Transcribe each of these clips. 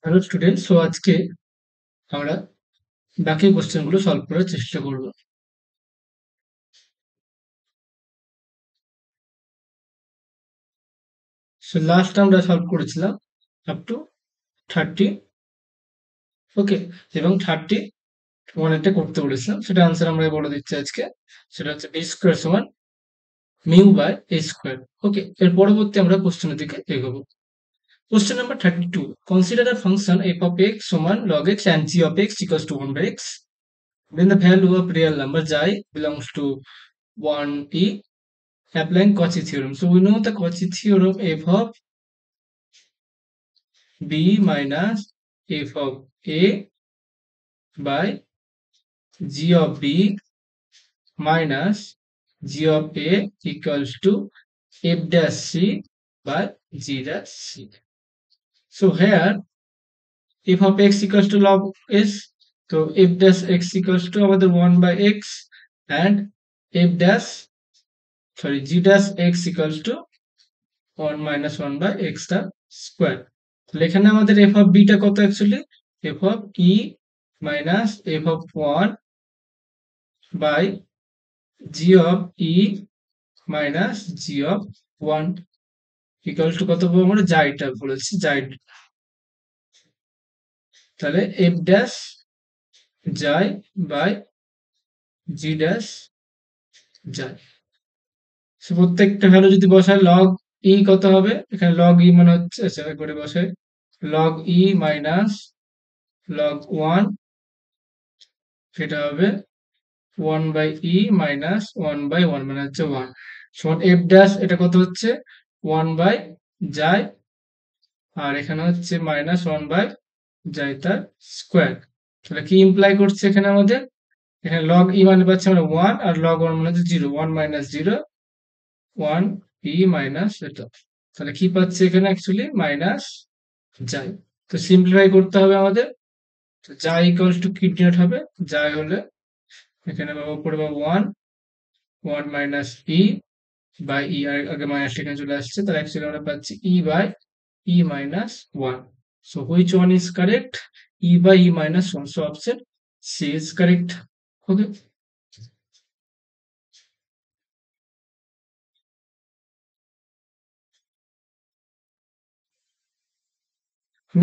Hello student, so আজকে আমরা বাকি কোশ্চেনগুলো সলভ করার চেষ্টা করব। সো লাস্ট আমরা সলভ করেছিলাম আপ টু 30, ওকে, এবং 31 একটা করতে বলেছিলাম। সেটা আনসার আমরা বলে দিচ্ছি আজকে। সেটা হচ্ছে বি স্কোয়ার সমান মিউ বাই এ স্কোয়ার। ওকে, এর পরবর্তী আমরা কোশ্চেনের দিকে এগোবো। Question number 32, consider a function f of x সমান log x and g of x equals to 1 by x, then the value of real number xi belongs to 1e. Applying Cauchy theorem. So we know the Cauchy theorem f of b minus f of a by g of b minus g of a equals to f dash c by g dash c. So here f of x equals to log s. So f dash x equals to আমাদের 1 by x and f dash g dash x equals to 1 minus 1 by x টা square. তাহলে এখানে আমাদের f of b টা কত actually? f of e minus f of 1 by g of e minus g of 1 equals to কত পাবো আমরা? জাইটা বলেছি, জাই। তাহলে f ড্যাশ জাই বাই জি ড্যাশ জাই। সো প্রত্যেকটা ভ্যালু যদি বসাই লগ ই কত হবে? এখানে লগ ই মানে হচ্ছে, আচ্ছা একবারে বসাই, লগ ই মাইনাস লগ 1, সেটা হবে 1 বাই ই মাইনাস 1 বাই 1 মানে হচ্ছে 1 সমান এফ ড্যাশ, এটা কত হচ্ছে 1 বাই যাই, আর এখানে হচ্ছে মাইনাস 1 বাই যাই তার স্কোয়ার। তাহলে কি ইমপ্লাই করছে এখানে আমাদের? এখানে লগ ই মানে পাচ্ছি আমরা 1, আর লগ 1 মানে হচ্ছে 0, 1 মাইনাস 0, 1 ই মাইনাস এটা। তাহলে কি পাচ্ছি এখানে অ্যাকচুয়ালি? মাইনাস যাই। তো সিম্পলিফাই করতে হবে আমাদের। তো যাই ইকুয়ালস টু কি ডিনোট হবে? যাই হলে এখানে পাবো, উপরে পাবো 1, 1 মাইনাস ই বাই ই, আর আগে মাইনাসটা এখানে চলে আসছে, তাহলে অ্যাকচুয়ালি আমরা পাচ্ছি e by e minus 1। So which one is correct? E by e minus 1। So option C is correct. Okay,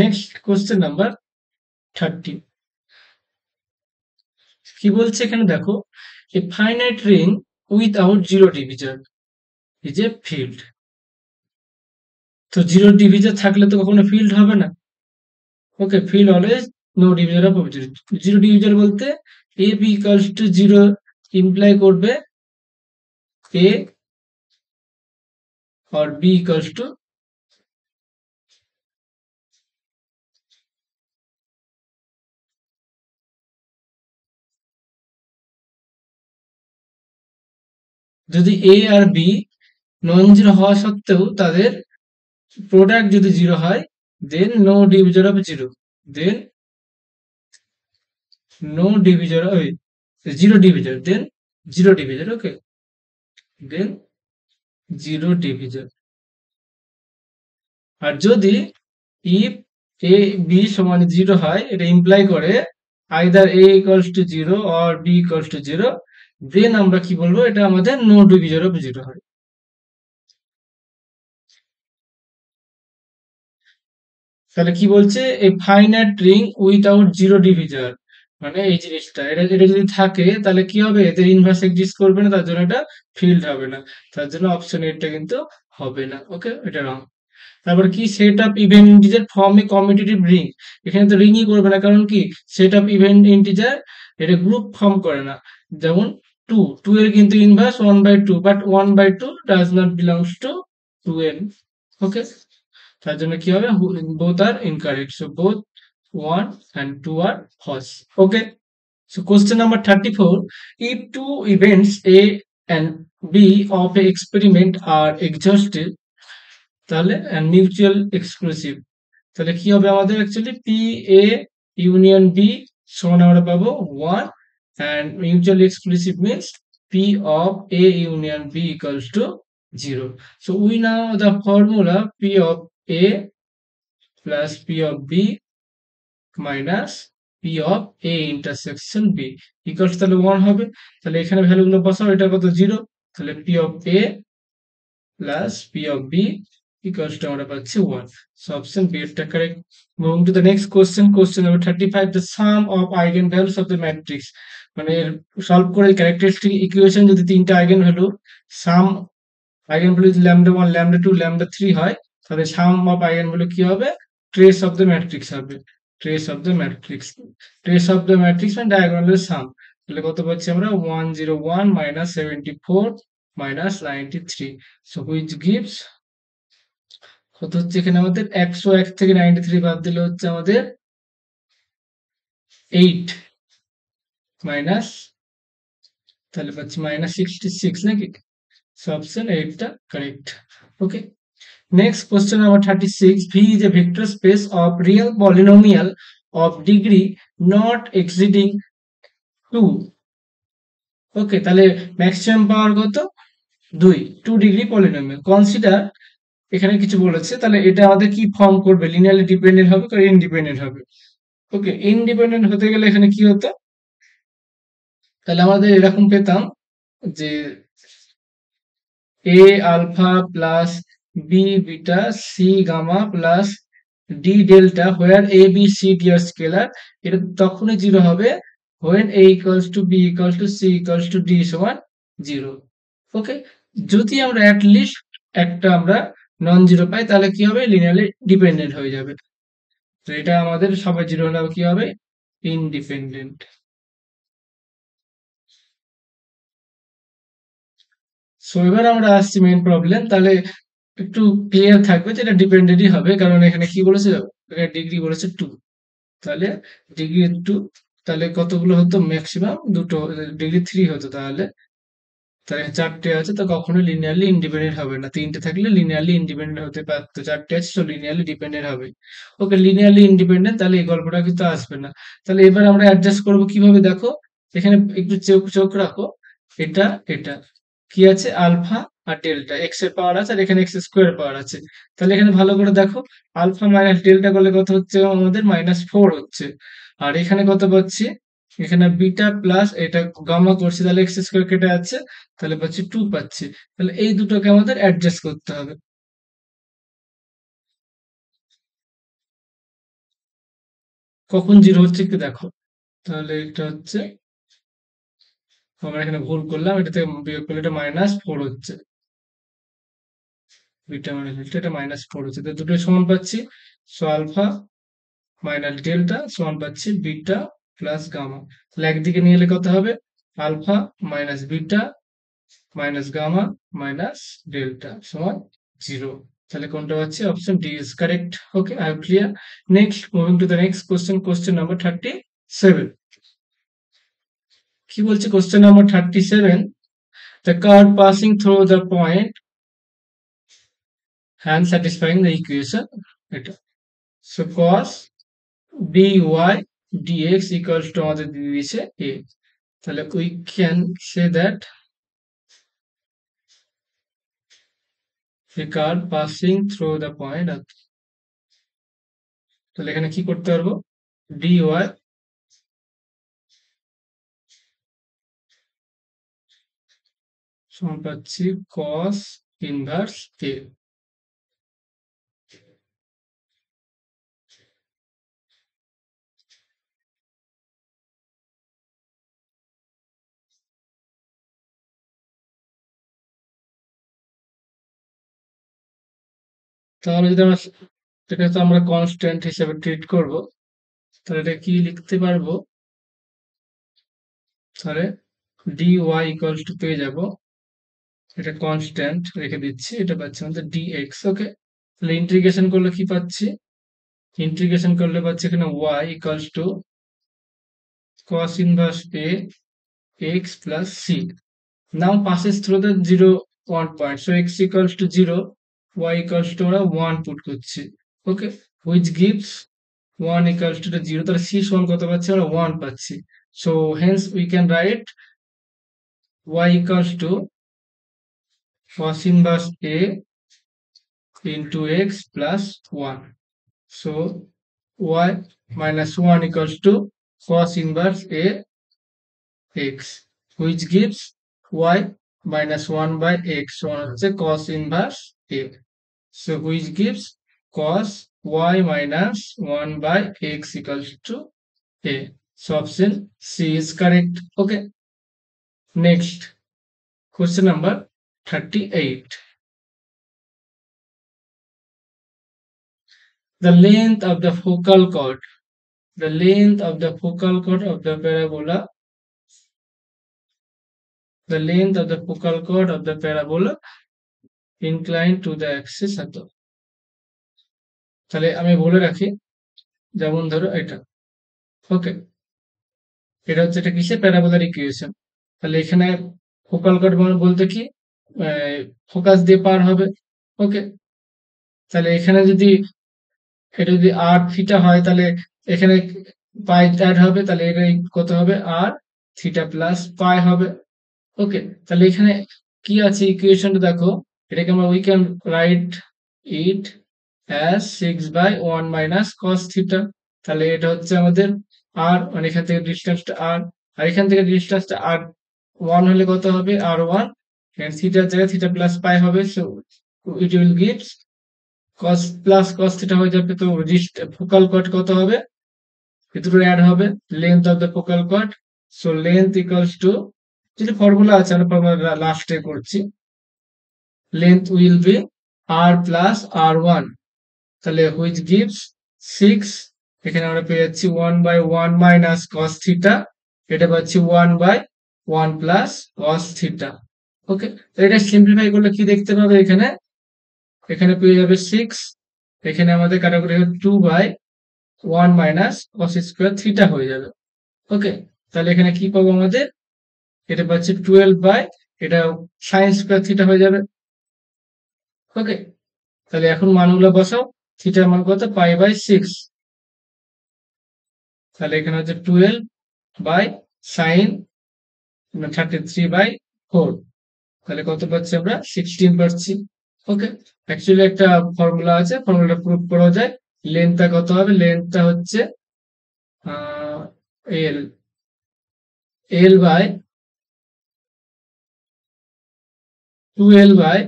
next question number 30। কি বলছে এখানে দেখো, a finite ring without zero division is a field. তো zero division থাকলে তো কখনো field হবে না। Okay, field always no division of object. Zero division বলতে a b equals to zero imply করবে a or b equals to যদি a আর b নন জিরো হওয়া সত্ত্বেও তাদের প্রোডাক্ট যদি জিরো হয়, then no divisor of zero, then no divisor, ওই zero divisor, then zero divisor. Okay, then zero divisor. আর যদি ইফ এ বি সমান জিরো হয়, এটা ইমপ্লাই করে either a equals to zero or b equals to zero, then আমরা কি বলবো? এটা আমাদের নো ডিভিজর অফ জিরো হয়। তাহলে কি বলছে? A finite ring without zero divisor, মানে এই জিনিসটা, এটা যদি থাকে তাহলে কি হবে? এদের ইনভার্স এক্সিস্ট করবে না, তার জন্য এটা ফিল্ড হবে না। তার জন্য অপশন এটা কিন্তু হবে না। ওকে, এটা রং। তারপর কি? Set of even integer form a commutative ring. এখানে তো রিংই করবে না, কারণ কি? সেট আপ ইভেন্ট ইন্টিজার এটা গ্রুপ ফর্ম করে না। যেমন টু, টু এর কিন্তু inverse 1/2, but 1/2 does not belongs to 2n। Okay, তার জন্য কি হবে? বোথ আর incorrect, so both 1 and 2 are false. Okay, so question number 34, if two events a and b of a experiment are exhaustive তাহলে and mutual exclusive, তাহলে কি হবে আমাদের? Actually P A union B সমান আমরা পাবো 1, and mutually exclusive means p of a union b equals to 0. So we know the formula p of a plus p of b minus P of A intersection B equals তাহলে 1 হবে। তাহলে এখানে ভ্যালুগুলো বসাও, এটা কত 0, তাহলে P of A plus P of B equals to আমরা পাচ্ছি 1। সো অপশন বি এরটা correct. Moving to the next question, question number 35, the sum of eigen values of the matrix. মানে সলভ করে ক্যারেক্টারিস্টিক ইকুয়েশন যদি তিনটা eigen value sum eigen value যদি lambda 1 lambda 2 lambda 3 হয়, তাহলে সাম অফ আইগেন ভ্যালু কি হবে? Trace of the matrix হবে। Trace of the matrix, trace of the matrix মানে ডায়াগোনালের সাম। তাহলে কত পাচ্ছি আমরা? 101 minus 74 minus 93। So which gives, কত হচ্ছে এখানে আমাদের? 101 থেকে 93 বাদ দিলে হচ্ছে আমাদের 8 মাইনাস, তাহলে পাচ্ছি মাইনাস 66 নাকি? সো অপশন 8 টা correct. Okay, next question number 36, V is a vector space of real polynomial of degree not exceeding 2. ওকে, তাহলে ম্যাক্সিমাম পাওয়ার কত? 2, 2 ডিগ্রি পলিনোমিয়াল কনসিডার। এখানে কিছু বলেছে, তাহলে এটা আমাদের কি ফর্ম করবে? লিনিয়ারলি ডিপেন্ডেন্ট হবে না ইন্ডিপেন্ডেন্ট হবে? ওকে, ইন্ডিপেন্ডেন্ট হতে গেলে এখানে কি হতো? তাহলে আমাদের এরকম পেতাম যে a alpha plus b beta c gamma plus d delta where a b c d আর স্কেলার। এটা তখনই জিরো হবে when a equals to b equals to c equals to d সমান 0। ওকে, যদি আমরা অ্যাট লিস্ট একটা আমরা নন জিরো পাই, তাহলে কি হবে? লিনিয়ারলি ডিপেন্ডেন্ট হয়ে যাবে। তো এটা আমাদের সবাই জিরো হলে কি হবে? ইনডিপেন্ডেন্ট। সো এবার আমরা আসছি মেইন প্রবলেম। তাহলে একটু ক্লিয়ার থাকবে যে এটা ডিপেন্ডেন্টই হবে, কারণ এখানে কি বলেছে? ডিগ্রি বলেছে 2। তাহলে ডিগ্রি 2, তাহলে কতগুলো হতো? ম্যাক্সিমাম দুটো, ডিগ্রি 3 হতো। তাহলে তাহলে 4টে আছে, তো কখনো লিনিয়ারলি ইন্ডিপেন্ডেন্ট হবে না। 3টে থাকলে লিনিয়ারলি ইন্ডিপেন্ডেন্ট হতে পারতো, 4টে আছে তো লিনিয়ারলি ডিপেন্ডেন্ট হবে। ওকে, লিনিয়ারলি ইন্ডিপেন্ডেন্ট, তাহলে এই গল্পটা কিন্তু আসবে না। তাহলে এবার আমরা অ্যাডজাস্ট করব কিভাবে? দেখো এখানে একটু চোখ চোখ রাখো। এটা এটা কি আছে? আলফা আর ডেল্টা, এক্স এর পাওয়ার আছে আর এখানে এক্স স্কোয়ার পাওয়ার আছে। তাহলে এখানে ভালো করে দেখো, আলফা মাইনাস ডেল্টা করলে কত হচ্ছে? আমাদের -4 হচ্ছে। আর এখানে কত পাচ্ছি? এখানে বিটা প্লাস এটা গামা করছি, তাহলে এক্স স্কোয়ার কেটে যাচ্ছে, তাহলে পাচ্ছি 2 পাচ্ছি। তাহলে এই দুটোকে আমাদের অ্যাডজাস্ট করতে হবে। কখন জিরো হচ্ছে একটু দেখো। তাহলে এটা হচ্ছে, আমরা এখানে ভুল করলাম, এটা থেকে বিয়োগ করলে এটা -4 হচ্ছে। বিটা মাইনাস ডেল্টা, এটা -4 হচ্ছে, তো দুটোই সমান পাচ্ছি। সো আলফা মাইনাস ডেল্টা সমান পাচ্ছি বিটা প্লাস গামা। তাহলে একদিকে নিয়ে এলে কত হবে? Alpha minus beta minus gamma minus delta সমান 0। তাহলে কোনটা পাচ্ছি? Option D is correct. Okay, I am clear. Next, moving to the next question, question number 37। কি বলছে question number 37? The curve passing through the point and satisfying the equation, এটা। So cos dy dx equals to আমাদের দিয়ে দিয়েছে a। তাহলে we can say that the curve passing through the point, তাহলে এখানে কি করতে পারবো? dy সমান পাচ্ছি cos ইনভার্স a। তাহলে যদি আমরা এটা তো আমরা কনস্ট্যান্ট হিসেবে ট্রিট করব, তাহলে এটা কি লিখতে পারবো? তাহলে dy ইকুয়ালস টু পেয়ে যাব, এটা কনস্ট্যান্ট রেখে দিচ্ছি, এটা পাচ্ছি আমাদের dx। ওকে, তাহলে ইন্টিগ্রেশন করলে কি পাচ্ছি? ইন্টিগ্রেশন করলে পাচ্ছি এখানে y equals to cos inverse a x plus c। Now passes through the 0 1 point, so x equals to 0, y equals to আমরা 1 পুট করছি। ওকে, which gives 1 equals to the 0, তাহলে c সমান কত পাচ্ছি? আমরা 1 পাচ্ছি। So hence we can write y equals to cos inverse a into x plus 1। So y minus 1 equals to cos inverse a x, which gives y minus 1 by x, one হচ্ছে cos inverse a. So which gives cos y minus 1 by x equals to a. So option C is correct. Okay. Next, question number 38. The length of the focal chord. The length of the focal chord of the parabola. The length of the focal chord of the parabola inclined to the axis এত। তাহলে আমি বলে রাখি, যেমন ধরো এটা, ওকে, এটা হচ্ছে এটা কিসে প্যারাবোলার ইকুয়েশন। তাহলে এখানে ফোকাল কর্ড বলতে কি, ফোকাস দিয়ে পার হবে। ওকে, তাহলে এখানে যদি এটা যদি আর থিটা হয় তাহলে এখানে পাই অ্যাড হবে, তাহলে এটা কত হবে, আর থিটা প্লাস পাই হবে। ওকে, তাহলে এখানে কি আছে ইকুয়েশনটা দেখো, এটাকে আমরা we can write it as 6/1 minus cos theta. তাহলে এটা হচ্ছে আমাদের আর, মানে এখান থেকে ডিস্টেন্সটা আর, আর এখান থেকে ডিস্টেন্সটা আর 1 হলে কত হবে, আর 1, এন্ড থিটার জায়গায় থিটা প্লাস পাই হবে। So it will gives cos plus cos theta হয়ে যাবে। তো ফোকাল কট কত হবে, এ দুটো অ্যাড হবে, লেন্থ অফ দ্য ফোকাল কট। সো লেন্থ ইকুয়ালস টু, যেটা ফর্মুলা আছে আমরা ফর্মুলা লাস্টে করছি, length will be r plus r one, তাহলে হুইচ গিভস 6, এখানে আমরা পেয়ে যাচ্ছি 1/1 মাইনাস কস থিটা, এটা পাচ্ছি 1/1 প্লাস কস থিটা। ওকে, এটা সিম্পলিফাই করলে কি দেখতে পাবে, এখানে এখানে পেয়ে যাবে 6, এখানে আমাদের কাটাকুটি 2/1 মাইনাস কস স্কোয়ার থিটা হয়ে যাবে। ওকে, তাহলে এখানে কি পাবো আমাদের, এটা পাচ্ছি 12 বাই, এটা সাইন স্কোয়ার থিটা হয়ে যাবে। ওকে, তাহলে এখন মানগুলো বসাও, থিটার মান কত, পাই/6, তাহলে এখানে হচ্ছে 12 বাই সাইন 33/4, তাহলে কত পাচ্ছি আমরা, 16 পাচ্ছি। ওকে, অ্যাকচুয়ালি একটা ফর্মুলা আছে, ফর্মুলাটা প্রুভ করা যায়। লেন্থটা কত হবে, লেন্থটা হচ্ছে L, L by 12 by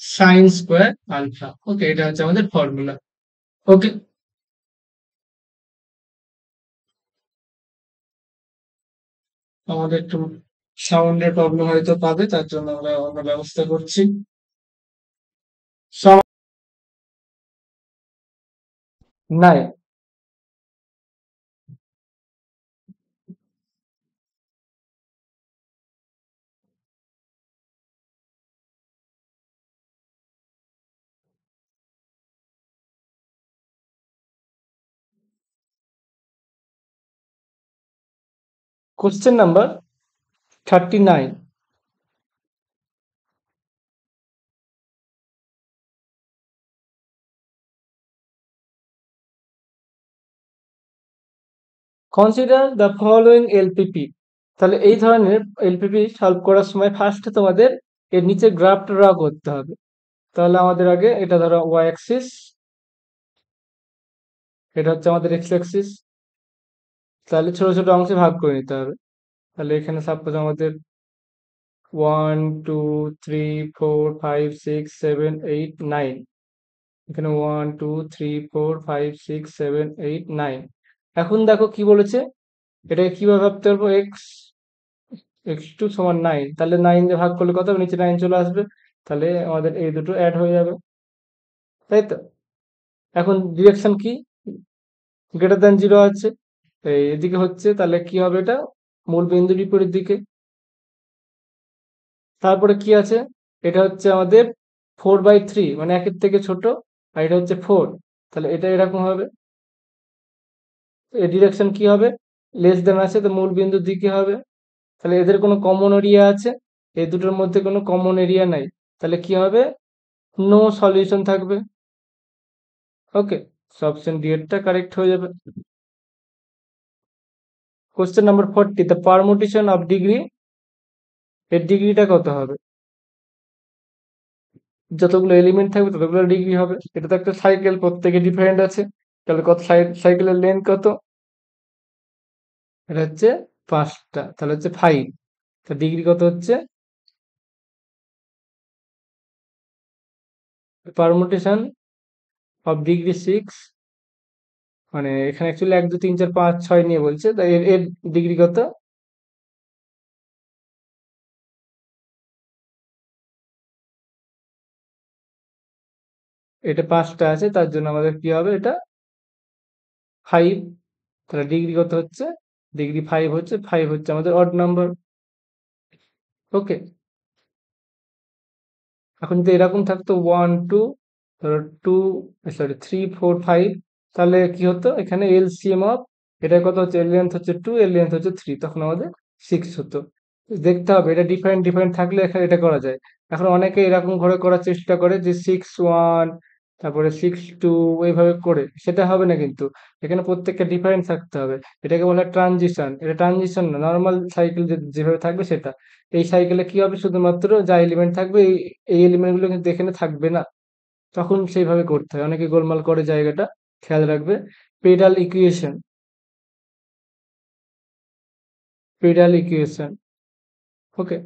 sine square alpha. Okay, এটা হচ্ছে আমাদের ফর্মুলা। ওকে, আমাদের একটু সাউন্ডের প্রবলেম হয়তো পাবে, তার জন্য আমরা অন্য ব্যবস্থা করছি। নাই, question number 39. Consider the following LPP. তাহলে এই ধরনের এলপিপি সলভ করার সময় ফার্স্টে তোমাদের এর নিচে গ্রাফটা ড্র করতে হবে। তাহলে আমাদের আগে এটা ধরো ওয়াই অ্যাক্সিস, এটা হচ্ছে আমাদের এক্স অ্যাক্সিস, তাহলে ছোট ছোট অংশে ভাগ করে নিতে হবে। তাহলে এখানে সাপোজ আমাদের 1 2 3 4 5 6 7 8 9, এখানে 1 2 3 4 5 6 7 8 9। এখন দেখো কি বলেছে, এটাকে কিভাবে ভাবতে পারবো, এক্স x2 সমান 9, তাহলে 9 দিয়ে ভাগ করলে কত হবে, নিচে 9 চলে আসবে, তাহলে আমাদের এই দুটো অ্যাড হয়ে যাবে, তাই তো। এখন ডিরেকশন কি, গ্রেটার দ্যান 0 আছে, এদিকে হচ্ছে, তাহলে কি হবে, এটা মূল বিন্দুর বিপরীত দিকে। তারপরে কি আছে, এটা হচ্ছে আমাদের 4/3, মানে একের থেকে ছোট, আর এটা হচ্ছে 4, তাহলে এটা এরকম হবে। এই ডিরেকশন কি হবে, লেস দেন আছে, তো মূল বিন্দুর দিকে হবে। তাহলে এদের কোনো কমন এরিয়া আছে, এই দুটোর মধ্যে কোনো কমন এরিয়া নাই, তাহলে কি হবে, নো সলিউশন থাকবে। ওকে, সো অপশন ডি এরটা কারেক্ট হয়ে যাবে। Question number 40, the permutation of degree, এর ডিগ্রিটা কত হবে, যতগুলো এলিমেন্ট থাকবে ততগুলো ডিগ্রি হবে। এটা তো একটা সাইকেল, প্রত্যেকে ডিফারেন্ট আছে, তাহলে কত সাইকেলের লেন্থ কত? এটা হচ্ছে 5টা, তাহলে হচ্ছে 5। তা ডিগ্রি কত হচ্ছে? পারমুটেশন অফ ডিগ্রি 6, মানে এখানে অ্যাকচুয়ালি 1 2 3 4 5 6 নিয়ে বলছে, তাই এর ডিগ্রি কত? এটা 5টা আছে, তার জন্য আমাদের কি হবে? এটা 5। তাহলে ডিগ্রি কত হচ্ছে? ডিগ্রি 5 হচ্ছে, 5 হচ্ছে আমাদের অড নাম্বার। ওকে, এখন যদি এরকম থাকতো 1 2, ধরো 2, সরি 3 4 5, তাহলে কি হতো? এখানে এলসিএম অফ এটা কত হচ্ছে? এর লেন্থ হচ্ছে 2, এর লেন্থ হচ্ছে 3, তখন আমাদের 6 হতো। দেখতে হবে এটা ডিফারেন্ট ডিফারেন্ট থাকলে এখানে এটা করা যায়। এখন অনেকে এরকম করে করার চেষ্টা করে যে 6 1, তারপরে 6 2, এইভাবে করে, সেটা হবে না কিন্তু। এখানে প্রত্যেকটা ডিফারেন্ট থাকতে হবে। এটাকে বলা হয় ট্রানজিশন। এটা ট্রানজিশন না, নর্মাল সাইকেল যেভাবে থাকবে সেটা। এই সাইকেলে কি হবে? শুধুমাত্র যা এলিমেন্ট থাকবে এই এলিমেন্ট গুলো কিন্তু এখানে থাকবে না, তখন সেইভাবে করতে হয়। অনেকে গোলমাল করে জায়গাটা, খেয়াল রাখবে। Pedal equation, pedal equation. Okay,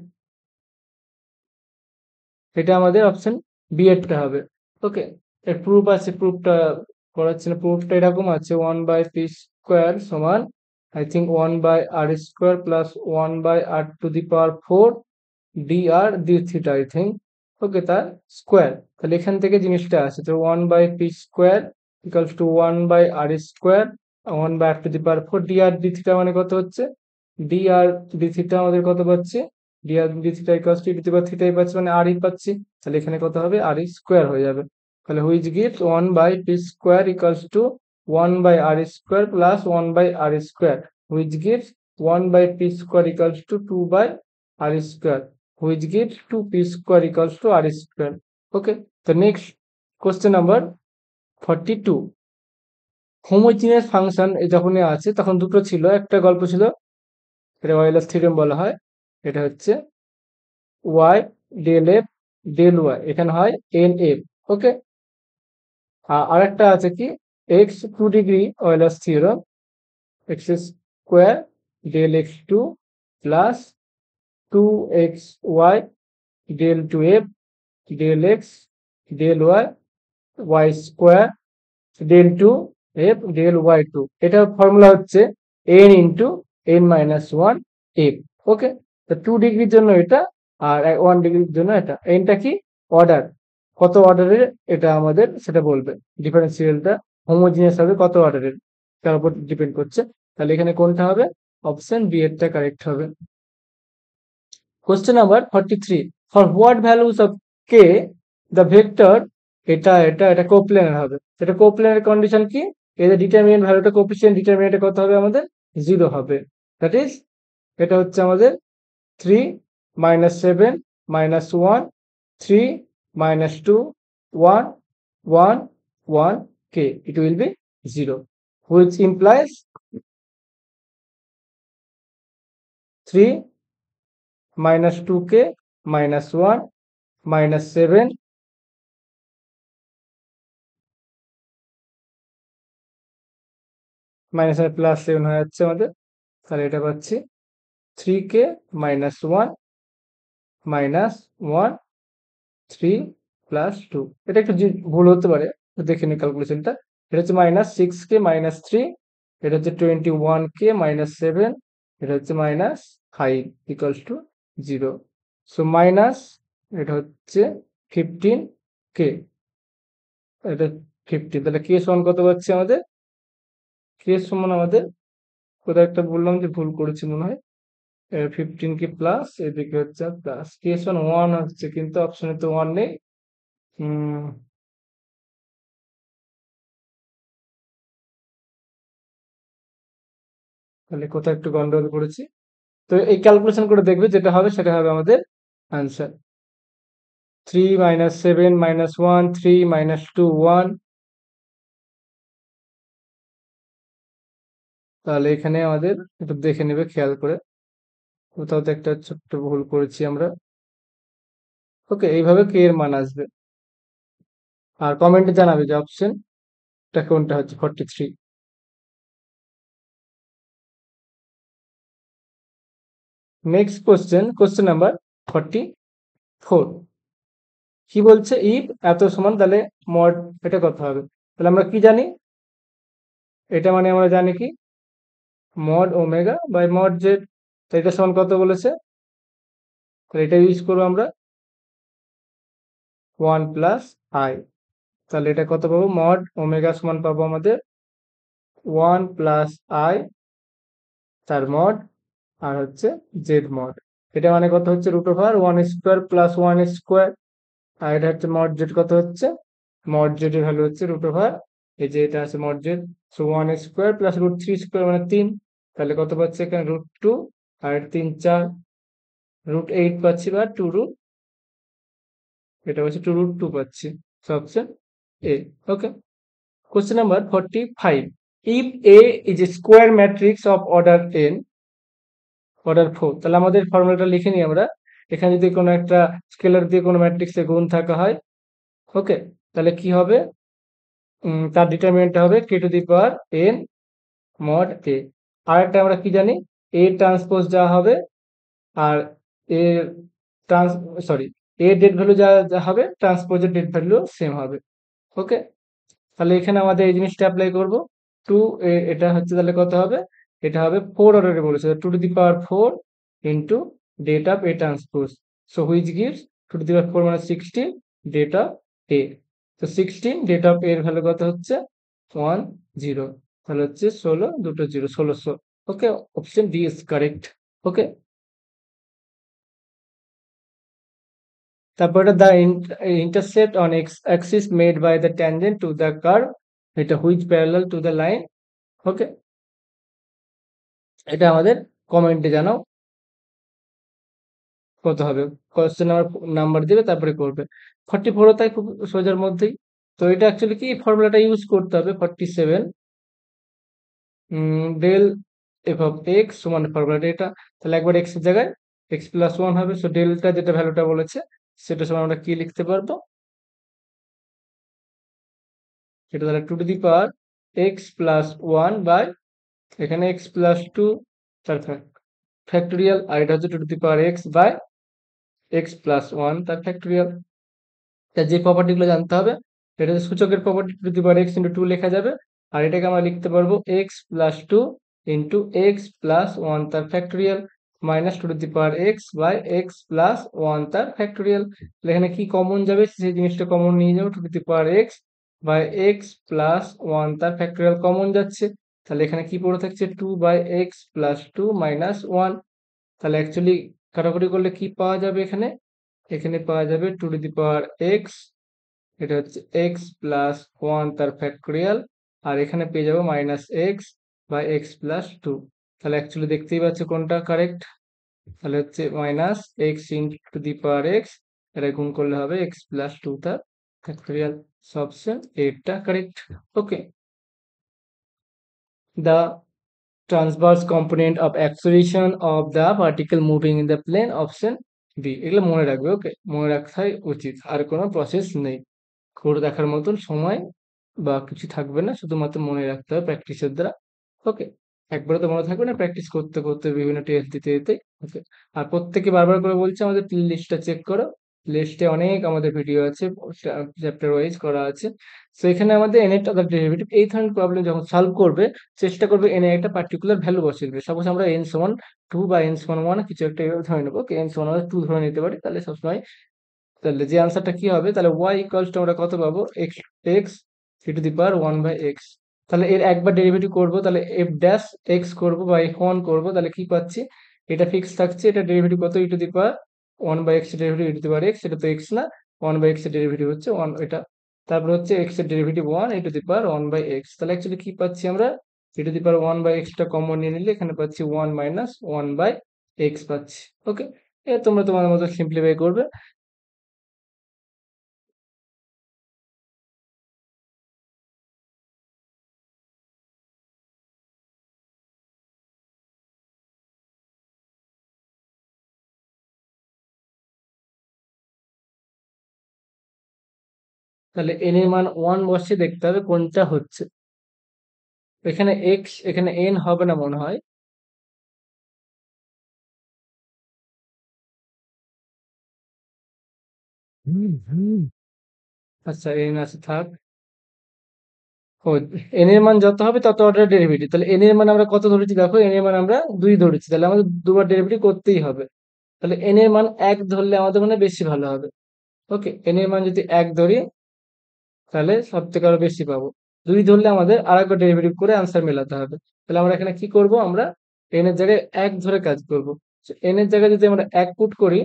এটা আমাদের অপশন বি এরটা হবে। ওকে, এর প্রুফ আছে, প্রুফটা করাচ্ছি না। প্রুফটা এরকম আছে, 1/p² সমান I think 1/r² plus 1/r⁴ dr d theta I think. Okay, তার স্কোয়ার। তাহলে এখান থেকে জিনিসটা আসে, তো 1/p² equals to 1/r², 1/r⁴ dr d theta মানে কত হচ্ছে? dr d থিটা আমাদের কত পাচ্ছি? dr d theta equals to e⁻থিটাই পাচ্ছি, মানে আর ই পাচ্ছি। তাহলে এখানে কত হবে? আর স্কোয়ার হয়ে যাবে। তাহলে which gives 1/p² equals to 1/r² plus 1/r², which gives 1/p² equals two 2/r², which gives 2p² equals to r². Okay, the next question number 42. Homogeneous function যখনই আছে তখন দুটো ছিল, একটা গল্প ছিল, এটা ওয়েলার থিওরেম বলা হয়। এটা হচ্ছে y del f del y, এখানে হয় nf। ওকে, আর একটা আছে কি, x 2 degree Euler theorem, x square del x2 plus 2xy del 2f del x del y y square del 2f del y2। এটার ফর্মুলা হচ্ছে n × n−1f। ওকে, তো 2 ডিগ্রির জন্য এটা, আর 1 ডিগ্রির জন্য এটা। এনটা কি? অর্ডার, কত অর্ডারের এটা আমাদের সেটা বলবে। ডিফারেন্সিয়ালটা হোমোজিনিয়াস হবে কত অর্ডারের, তার উপর ডিপেন্ড করছে। তাহলে এখানে কোনটা হবে? অপশন বি এরটা কারেক্ট হবে। Question number 43. For what values of k the vector, এটা কোপ্লেনার হবে। এটা কোপ্লেনার কন্ডিশন কি? এদের ডিটারমিনেন্ট ভ্যালুটা, কোএফিসিয়েন্ট ডিটারমিনেন্ট কত হবে? আমাদের 0 হবে। দ্যাট ইজ, এটা হচ্ছে আমাদের 3 -7 -1 3 -2 1 1 1 k, it will be 0, which implies 3 -2k -1 -7 -+7 হয়ে যাচ্ছে আমাদের। তাহলে এটা পাচ্ছি 3k -1 -1 3 + 2। এটা একটু ভুল হতে পারে, দেখে নিই ক্যালকুলেশনটা। এটা হচ্ছে -6k -3, এটা হচ্ছে 21k -7, এটা হচ্ছে -5 = 0। সো মাইনাস, এটা হচ্ছে 15k, এটা 15। তাহলে k সমান কত পাচ্ছি আমাদের? k সমান আমাদের কোথাও একটা বললাম যে ভুল করেছি মনে হয়, 15k প্লাস, এদিকে হচ্ছে প্লাস, ks1 1 হচ্ছে, কিন্তু অপশনে তো 1 নেই। উম, তাহলে কোথাও একটু গন্ডগোল করেছি। তো এই ক্যালকুলেশন করে দেখবে, যেটা হবে সেটা হবে আমাদের আনসার। 3 -7 -1 3 -2 1। তাহলে এখানে আমাদের একটু দেখে নেবে খেয়াল করে, কোথাও তো একটা ছোট্ট ভুল করেছি আমরা। ওকে, এইভাবে কে এর মান আসবে, আর কমেন্টে জানাবে যে অপশন কোনটা হচ্ছে 43। Next question number 44। কি বলছে, ইফ এত সমান তাহলে মড এটা কত হবে? তাহলে আমরা কি জানি, এটা মানে আমরা জানি কি mod omega by mod z. তো এটা সমান কত বলেছে, তাহলে এটা ইউজ করবো আমরা 1 প্লাস আই। তাহলে এটা কত পাবো, মড ওমেগা সমান পাবো আমাদের 1 প্লাস আই তার মড আর হচ্ছে জেড মড। এটা মানে কত হচ্ছে root over 1 square plus 1 square. আর এটা হচ্ছে মড জেড কত হচ্ছে, মড জেড এর ভ্যালু হচ্ছে রুট ওভার, এই যে এটা আছে mod z, so 1 square plus √3 square মানে 3। তাহলে কত পাচ্ছি এখানে √2, আর 3 4, √8 পাচ্ছি বা এটা হচ্ছে 2√2 পাচ্ছি। Option A. Okay. Question number 45। If A is a square matrix of order 4, তাহলে আমাদের ফর্মুলাটা লিখে নিই আমরা। এখানে যদি কোনো একটা স্কেলার দিয়ে কোনো ম্যাট্রিক্সে গুণ থাকা হয়, ওকে, তাহলে কি হবে, তার ডিটারমিনেন্ট হবে k⁴n mod a। আর একটা আমরা কি জানি, a ট্রান্সপোজ যা হবে আর এ ট্রান্স সরি এ ডেট ভ্যালু যা যা হবে ট্রান্সপোজের ডেট ভ্যালু সেম হবে। ওকে, তাহলে এখানে আমাদের এই জিনিসটা অ্যাপ্লাই করব। টু, এটা হচ্ছে তাহলে কত হবে, এটা হবে 4 অর্ডারে বলেছে, 2⁴ into date of A transpose, so which gives 2⁴ মানে 16 ডেট অফ এ। তো 16 ডেট অফ এর ভ্যালু কত হচ্ছে 10, তাহলে হচ্ছে 16 দুটো 0 1600। Okay, option D is correct. Okay, তারপরে the intercept on x axis made by the tangent to the curve, এটা which parallel to the line. Okay, এটা আমাদের কমেন্টে জানাও কত হবে। কোশ্চেন নাম্বার দিবে তারপরে করবে। 44 তাই খুব সোজার মধ্যেই। তো এটা অ্যাকচুয়ালি কি ফর্মুলাটা ইউজ করতে হবে, 47 ডেল এফ অফ এক্স সমান ফর্মুলাটা এটা। তাহলে একবার এক্স এর জায়গায় x+1 হবে, সো ডেলটা যেটা ভ্যালুটা বলেছে সেটা সমান আমরা কি লিখতে পারবো, সেটা তাহলে 2⁴x+1 বাই এখানে x+2 তার ফ্যাক্টোরিয়াল, আর এটা হচ্ছে 2⁴x বাই x+1 তার ফ্যাক্টোরিয়াল। তা যে প্রপার্টি গুলো জানতে হবে, এটা হচ্ছে সূচকের প্রপার্টি, x×2 লেখা যাবে, আর এটাকে আমরা লিখতে পারবো x+2 ইন্টু x+1 তার factorial minus 2⁴x by x+1 তার ফ্যাক্টোরিয়াল। এখানে কি কমন যাবে, সেই জিনিসটা কমন নিয়ে যাবো, 2⁴x বাই x+1 তার ফ্যাক্টোরিয়াল কমন যাচ্ছে, তাহলে এখানে কি পড়ে থাকছে 2/x+2 মাইনাস 1। তাহলে অ্যাকচুয়ালি কাটাকুটি করলে কি পাওয়া যাবে এখানে, এখানে পাওয়া যাবে 2⁴x, এটা হচ্ছে x+1 তার ফ্যাক্টোরিয়াল, আর এখানে পেয়ে যাবো -x বাই x+2। তাহলে অ্যাকচুয়ালি দেখতেই পাচ্ছ কোনটা কারেক্ট, তাহলে হচ্ছে -x x, এটা গুণ করলে হবে x+2 তার ফ্যাক্টোরিয়াল। অপশন এটা correct. Okay, the transverse component of acceleration of the particle moving in the plane, option B. এগুলো মনে রাখবে, ওকে, মনে রাখাই উচিত, আর কোনো প্রসেস নেই, করে দেখার মতন সময় বা কিছু থাকবে না, শুধুমাত্র মনে রাখতে হবে প্র্যাকটিসের দ্বারা। ওকে, একবারে তো মনে থাকবে না, প্র্যাকটিস করতে করতে বিভিন্ন টেস্ট দিতে দিতে। ওকে, আর প্রত্যেকে বারবার করে বলছে আমাদের প্লে লিস্টটা চেক করো, লিস্টে অনেক আমাদের ভিডিও আছে, চ্যাপ্টার ওয়াইজ করা আছে। সো এখানে আমাদের এন এর আদার ডেরিভেটিভ এই ধরনের প্রবলেম যখন সলভ করবে, চেষ্টা করবে এন এর একটা পার্টিকুলার ভ্যালু বসিয়ে, সাপোজ আমরা n সমান 2 বা n সমান 1 কিছু একটা এভাবে ধরে নেবো, ওকে, n সমান 2 ধরে নিতে পারি, তাহলে সবসময় তাহলে যে আনসারটা কি হবে, তাহলে y ইকুয়ালস টু আমরা কত পাবো, x e⁴1/x। তাহলে এর একবার ডেরিভেটিভ করব, তাহলে f ড্যাশ x করব বা f1 করব, তাহলে কি পাচ্ছি, এটা ফিক্স থাকছে, এটা ডেরিভেটিভ কত e⁴1/x এর ডেরিভেটিভ e⁴x, এটা তো x না, 1/x এর ডেরিভেটিভ হচ্ছে 1 এটা, তারপর হচ্ছে x এর ডেরিভেটিভ 1 e⁴1/x। তাহলে অ্যাকচুয়ালি কি পাচ্ছি আমরা, e⁴1/x টা কমন নিয়ে নিলে এখানে পাচ্ছি 1 মাইনাস 1/x পাচ্ছি। ওকে, এ তোমরা তোমাদের মতো সিম্পলিফাই করবে। তাহলে n এর মান 1 বসিয়ে দেখতে হবে কোনটা হচ্ছে। এখানে x, এখানে n হবে না মনে হয়। আচ্ছা, n আছে, থাক। ও, n এর মান যত হবে তত অর্ডার ডেরিভেটিভ। তাহলে n এর মান আমরা কত ধরেছি দেখো, n এর মান আমরা 2 ধরেছি, তাহলে আমাদের দুবার ডেরিভেটিভ করতেই হবে। তাহলে n এর মান 1 ধরলে আমাদের মনে হয় বেশি ভালো হবে। ওকে, n এর মান যদি 1 ধরি তাহলে সব থেকে আরো বেশি পাবো। 2 ধরলে আমাদের আরেকবার ডেরিভেটিভ করে আনসার মেলাতে হবে। তাহলে আমরা এখানে কি করব, আমরা n এর জায়গায় 1 ধরে কাজ করব। n এর জায়গায় যদি আমরা 1 পুট করি,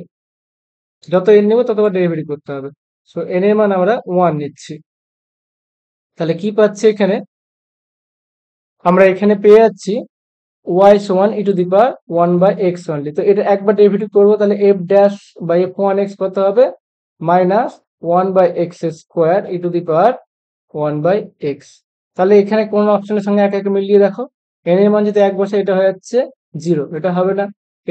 যত n নেব ততবার ডেরিভেটিভ করতে হবে। সো n এর মান আমরা 1 নিচ্ছি। তাহলে কি পাচ্ছি এখানে, আমরা এখানে পেয়ে যাচ্ছি y সমান e to the power 1 by x only. তো এটা একবার ডেরিভেটিভ করবো, তাহলে f ড্যাশ বাই f1x কত হবে, minus 1 by x square e to the power 1 by x. তাহলে এখানে কোন অপশনের সঙ্গে এক একে মিলিয়ে দেখো, n এর মান যদি 1 বসে এটা হয়ে যাচ্ছে 0, এটা হবে না।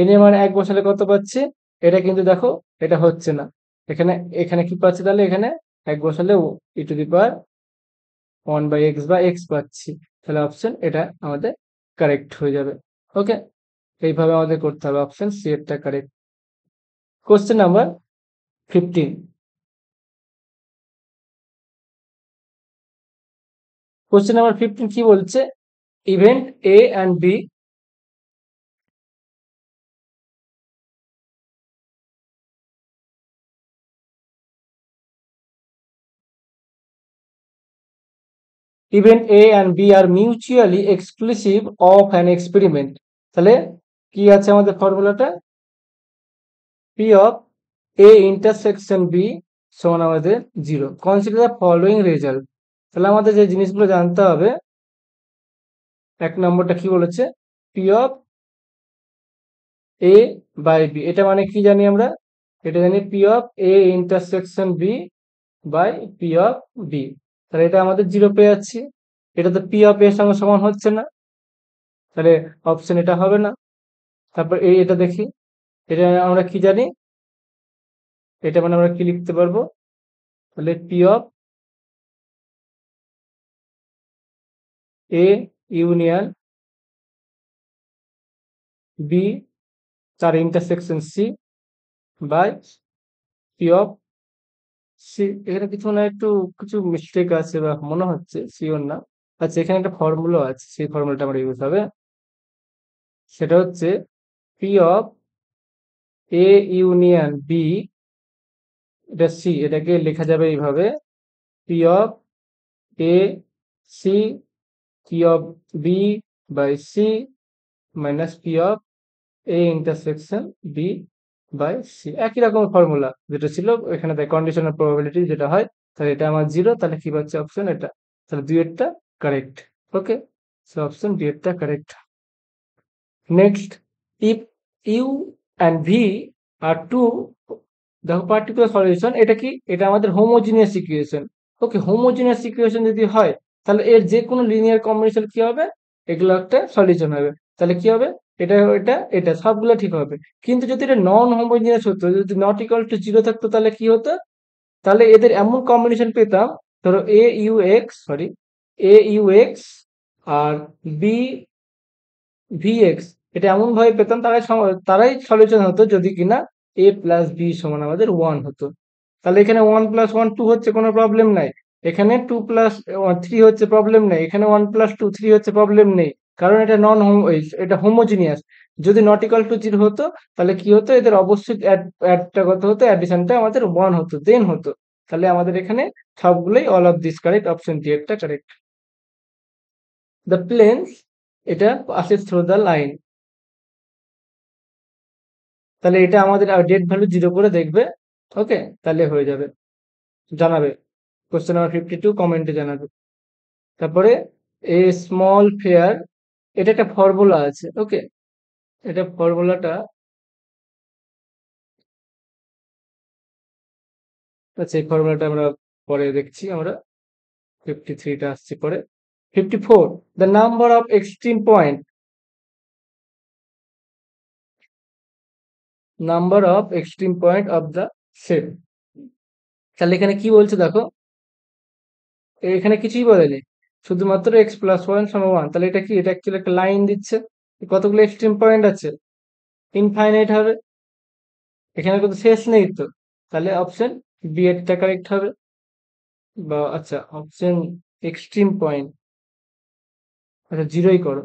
n এর মান 1 বসালে কত পাচ্ছি, এটা কিন্তু দেখো এটা হচ্ছে না। এখানে এখানে কি পাচ্ছি, তাহলে এখানে 1 বসালে e to the power 1 by x বা এক্স পাচ্ছি। তাহলে অপশন এটা আমাদের কারেক্ট হয়ে যাবে। ওকে, এইভাবে আমাদের করতে হবে, অপশন সি এরটা correct. Question number 15। Question number 15 কি বলছে, event A and B, event A and B আর mutually exclusive of an experiment. তাহলে কি আছে আমাদের ফর্মুলাটা, P of A intersection B সমান আমাদের 0, কনসিডার দ্য ফলোইং রেজাল্ট। তাহলে আমাদের যে জিনিসগুলো জানতে হবে, 1 নম্বরটা কি বলেছে, P of A by B, এটা মানে কি জানি আমরা, এটা জানি P of A intersection B by P of B. তাহলে এটা আমাদের 0 পেয়ে যাচ্ছি। এটা তো পি অফ এর সঙ্গে সমান হচ্ছে না, তাহলে অপশন এটা হবে না। তারপর এটা দেখি, এটা আমরা কি জানি, এটা মানে আমরা কি লিখতে পারবো, তাহলে P of A union B তার intersection C by P of C. এখানে কিছু না, একটু কিছু মিস্টেক আছে বা মনে হচ্ছে, শিওর না। আচ্ছা, এখানে একটা ফর্মুলা আছে, সেই ফর্মুলাটা আমরা ইউজ হবে। সেটা হচ্ছে P of A union B, এটা সি, এটাকে লেখা যাবে এইভাবে, P of A C, P of B by C minus P of A intersection B by C. একই রকম ফর্মুলা যেটা ছিল এখানে, তাই কন্ডিশনাল প্রবাবিলিটি যেটা হয়। তাহলে এটা আমার 0, তাহলে কি পাচ্ছে অপশন এটা, তাহলে 2 এরটা correct. Okay, so option D এরটা correct. Next, if u and v are two, দেখো পার্টিকুলার সলিউশন, এটা কি, এটা আমাদের homogeneous equation. Okay, homogeneous equation যদি হয় তাহলে এর যে কোনো লিনিয়ার কম্বিনেশন কি হবে, এগুলো একটা সলিউশন হবে। তাহলে কি হবে, এটা এটা এটা সবগুলো ঠিক হবে। কিন্তু যদি এটা নন হোমোজিনিয়াস হতো, যদি নট ইকুয়াল টু 0 থাকতো, তাহলে কি হতো, তাহলে এদের এমন কম্বিনেশন পেতাম, ধরো A U X, sorry, A U X আর বি ভিএক্স, এটা এমন ভাবে পেতাম, তারাই সলিউশন হতো যদি কিনা এ প্লাস বি সমান আমাদের 1 হতো। তাহলে এখানে 1 প্লাস 1 2 হচ্ছে, কোনো প্রবলেম নাই। এখানে 2 প্লাস 3 হচ্ছে, প্রবলেম নেই। এখানে 1 প্লাস 2 3 হচ্ছে, প্রবলেম নেই। কারণ এটা নন হোম, এটা হোমোজিনিয়াস। যদি নট ইকুয়াল টু 0 হতো, তাহলে কি হতো, এদের অবশ্যই অ্যাডটা কত হতো, অ্যাডিশনটা আমাদের 1 হতো, দেন হতো। তাহলে আমাদের এখানে সবগুলোই all of this correct, option D একটা কারেক্ট। দ্য প্লেনস, এটা পাসেস থ্রু দ্য লাইন, তাহলে এটা আমাদের ডেট ভ্যালু 0 করে দেখবে। ওকে, তাহলে হয়ে যাবে, জানাবে। কোশ্চেন নাম্বার 52 কমেন্টে জানাবে। তারপরে এ স্মল ফেয়ার, এটা একটা ফর্মুলা আছে। ওকে, এটা ফর্মুলাটা, আচ্ছা এই ফর্মুলাটা আমরা পরে দেখছি, আমরা 53টা আসছি পরে। 54, the number of extreme point, number of extreme point of the shape. তাহলে এখানে কি বলছে দেখো, এখানে কিছুই বলেনি, শুধুমাত্র এক্স প্লাস ওয়ান সমান ওয়ান। তাহলে এটা কি, এটা অ্যাকচুয়ালি একটা লাইন দিচ্ছে। কতগুলো এক্সট্রিম পয়েন্ট আছে, ইনফাইনাইট হবে, এখানে কোনো শেষ নেই তো। তাহলে অপশন বি এরটা কারেক্ট হবে। বা আচ্ছা, অপশন এক্সট্রিম পয়েন্ট, আচ্ছা জিরোই করো,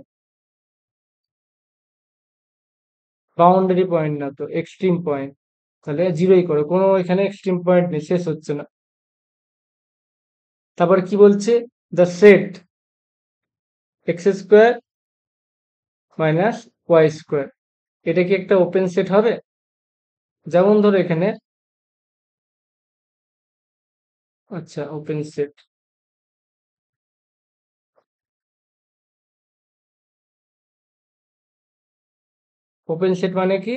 বাউন্ডারি পয়েন্ট না তো, এক্সট্রিম পয়েন্ট। তাহলে জিরোই করো, কোনো এখানে এক্সট্রিম পয়েন্ট নেই, শেষ হচ্ছে না। তারপর কি বলছে, the set x square minus y square, এটা কি একটা ওপেন সেট হবে? যেমন ধরো এখানে, আচ্ছা ওপেন সেট, ওপেন সেট মানে কি,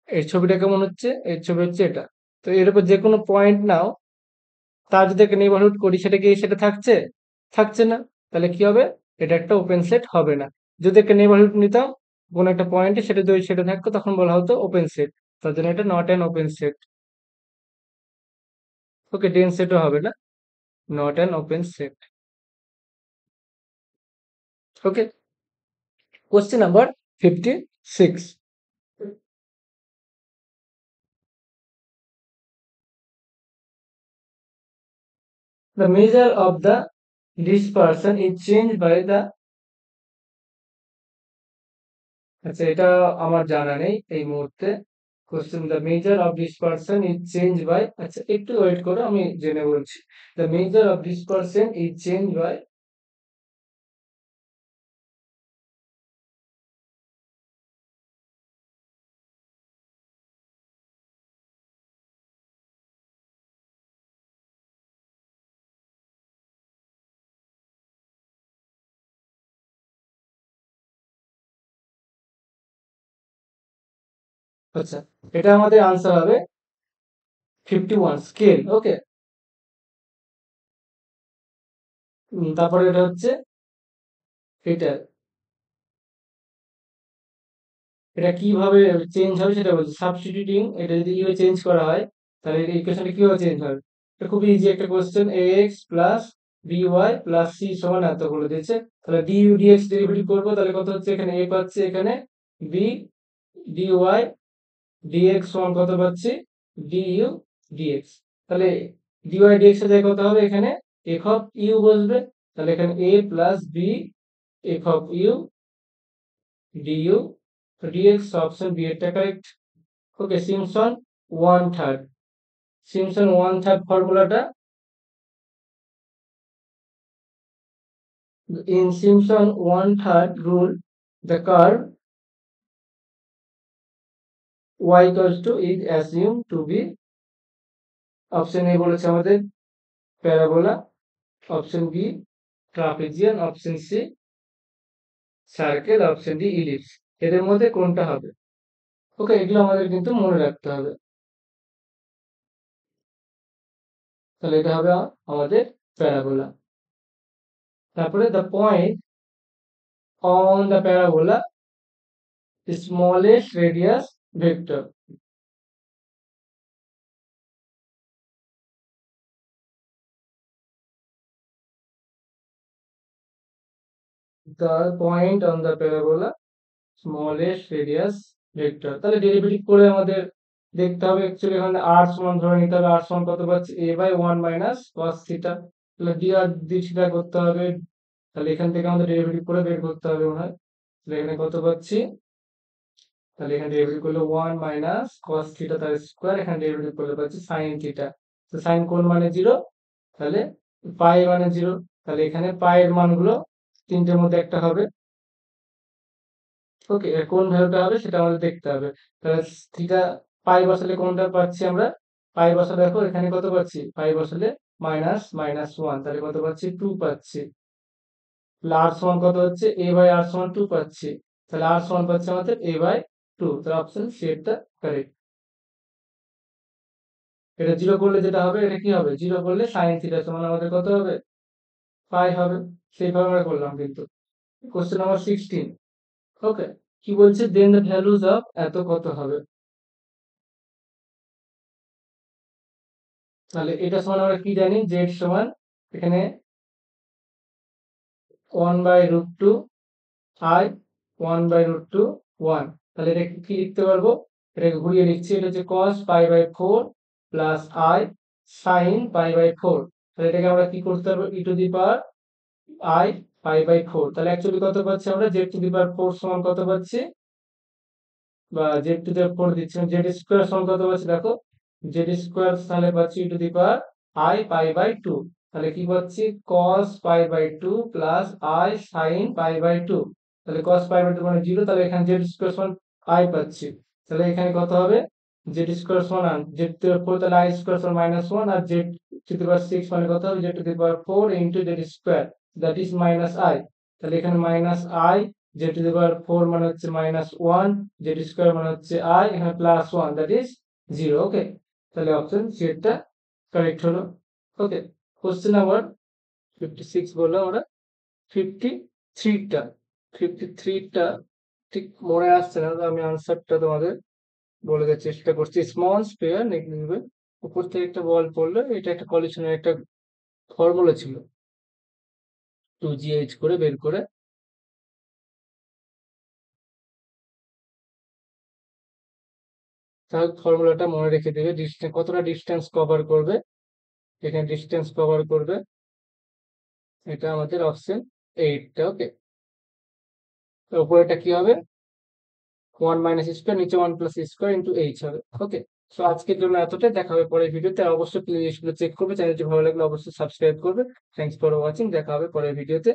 এই ছবিটা কেমন হচ্ছে, এই ছবি হচ্ছে এটা। তো এর উপর যে কোনো পয়েন্ট নাও, তার যদি একটা নেইবারহুড করি, সেটা কি সেটা থাকছে? থাকছে না। তাহলে কি হবে, এটা একটা ওপেন সেট হবে না। যদি একটা নেইবারহুড নিতাম কোনো একটা পয়েন্টে, সেটা যদি সেটা থাকতো, তখন বলা হতো ওপেন সেট। তার জন্য এটা not an open set. Okay, dense সেটও হবে না, not an open set. Okay, question number 56, the measure of the dispersion is changed by the, আচ্ছা এটা আমার জানা নেই এই মুহূর্তে। Question, the measure of dispersion is change by, আচ্ছা একটু ওয়েট করো, আমি জেনে বলছি। The measure of dispersion is change by, আচ্ছা এটা আমাদের আনসার হবে 51 স্কেল। ওকে, তারপরে এটা হচ্ছে এটা, এটা কিভাবে চেঞ্জ হবে সেটা বলছি, সাবস্টিটিউটিং, এটা যদি কিভাবে চেঞ্জ করা হয়, তাহলে এই ইকুয়েশনটা কিভাবে চেঞ্জ হবে। এটা খুবই ইজি একটা question, a x plus b y plus c সমান এত করে দিয়েছে। তাহলে d u d x derivative করবো, তাহলে কত হচ্ছে, এখানে এ পাচ্ছি, এখানে বি, ডি ওয়াই ডিএক্স সমান কত পাচ্ছি, ডিইউ ডিএক্স। তাহলে ডিওয়াই ডিএক্স এর জায়গায় কত হবে, এখানে এফ অফ ইউ বসবে। তাহলে এখানে a plus b f of u du, তো ডিএক্স অপশন বি এরটা correct. Okay, Simpson one third, Simpson one third ফর্মুলাটা, in Simpson one third rule the curve y equals to is assumed to be, option A বলেছে আমাদের parabola, option B trapezium, option C circle, option D ellipse. এদের মধ্যে কোনটা হবে? ওকে, এগুলো আমাদের কিন্তু মনে রাখতে হবে। তাহলে এটা হবে আমাদের প্যারাবোলা। তারপরে the point on the parabola smallest radius vector, the point on the parabola smallest radius vector. তাহলে ডেরিভেটিভ করে আমাদের দেখতে হবে, অ্যাকচুয়ালি এখানে আর সমান ধরে নিতে হবে, আর সমান কত পাচ্ছি, a by one minus cos theta. তাহলে ডি আর ডি থিটা করতে হবে, তাহলে এখান থেকে আমাদের ডেরিভেটিভ করে বের করতে হবে মনে হয়। তাহলে এখানে কত পাচ্ছি, তাহলে এখানে ডেরিভেটিভ করলে ওয়ান মাইনাস কস থিটা তার স্কোয়ার, এখানে ডেরিভেটিভ করলে পাচ্ছি সাইন থিটা। তো সাইন কোন মানে জিরো, তাহলে পাই মানে জিরো। তাহলে এখানে পাই এর মানগুলো তিনটের মধ্যে একটা হবে। ওকে, কোন ভ্যালুটা হবে সেটা আমাদের দেখতে হবে। তাহলে থিটা, পাই বসালে কোনটা পাচ্ছি আমরা, পাই বসালে দেখো এখানে কত পাচ্ছি, পাই বসালে মাইনাস মাইনাস ওয়ান, তাহলে কত পাচ্ছি, টু পাচ্ছি। আর সমান কত হচ্ছে, এ বাই আর সমান টু পাচ্ছি। তাহলে আর সমান পাচ্ছি আমাদের এ বাই টু, তাহলে অপশন সি এরটা কারেক্ট। এটা জিরো করলে যেটা হবে, এটা কি হবে, জিরো করলে সাইন থিটা সমান আমাদের কত হবে, পাই হবে। সেইভাবে আমরা করলাম কিন্তু। কোশ্চেন নাম্বার 16, ওকে, কি বলছে, দেন দ্য ভ্যালুজ অফ এত কত হবে। তাহলে এটা সমান আমরা কি জানি, z সমান এখানে 1/√2 i 1/√2 1। তাহলে এটা কি লিখতে পারবো, এটাকে ঘুরিয়ে লিখছি, এটা হচ্ছে cos π/4 প্লাস i sin π/4। তাহলে এটাকে আমরা কি করতে পারবো, e to the power i π/4। তাহলে অ্যাকচুয়ালি কত পাচ্ছি আমরা, z টু দি পাওয়ার 4 সমান কত পাচ্ছি, বা z টু দি পাওয়ার 4 দিচ্ছি, z স্কয়ার সমান কত পাচ্ছি দেখো, z স্কয়ার তাহলে পাচ্ছি e to the power i π/2। তাহলে কি পাচ্ছি, cos π/2 প্লাস i sin π/2। তাহলে cos π/2 মানে 0, তাহলে এখানে z স্কয়ার সমান i পাচ্ছি। তাহলে এখানে কত হবে, z স্কয়ার সমান z টু দি পাওয়ার 4, তাহলে i স্কয়ার সমান -1, আর z টু দি পাওয়ার 6 মানে কত হবে, z two the power 4 into z square, that is -i। তাহলে এখানে -i, z টু দি পাওয়ার 4 মানে হচ্ছে -1, z স্কয়ার মানে হচ্ছে i, এখানে +1 দ্যাট ইজ 0। ওকে, তাহলে অপশন সি এরটা কারেক্ট হলো। ওকে, কোশ্চেন নাম্বার 56 বললাম আমরা, 53টা 53টা ঠিক মনে আসছে না, তো আমি আনসারটা তোমাদের বলে দেওয়ার চেষ্টা করছি। স্মল স্পেয়ার নেগলিজিবল, উপর থেকে একটা বল পড়লো, এটা একটা কলিশনের একটা ফর্মুলা ছিল 2gh করে বের করে, তাহলে ফর্মুলাটা মনে রেখে দেবে। ডিস্টেন্স কতটা ডিস্টেন্স কভার করবে, এখানে ডিস্টেন্স কভার করবে, এটা আমাদের অপশন 8টা। ওকে, উপরেটা কি হবে, 1 মাইনাস স্কোয়ার, নিচে 1 প্লাস স্কোয়ার ইন্টু এইচ হবে। ওকে, সো আজকের জন্য এতটাই, দেখা হবে পরের ভিডিওতে। অবশ্যই প্লেলিস্টগুলো চেক করবে, চ্যানেলটি ভালো লাগলে অবশ্যই সাবস্ক্রাইব করবে। থ্যাংকস ফর ওয়াচিং, দেখা হবে পরের ভিডিওতে।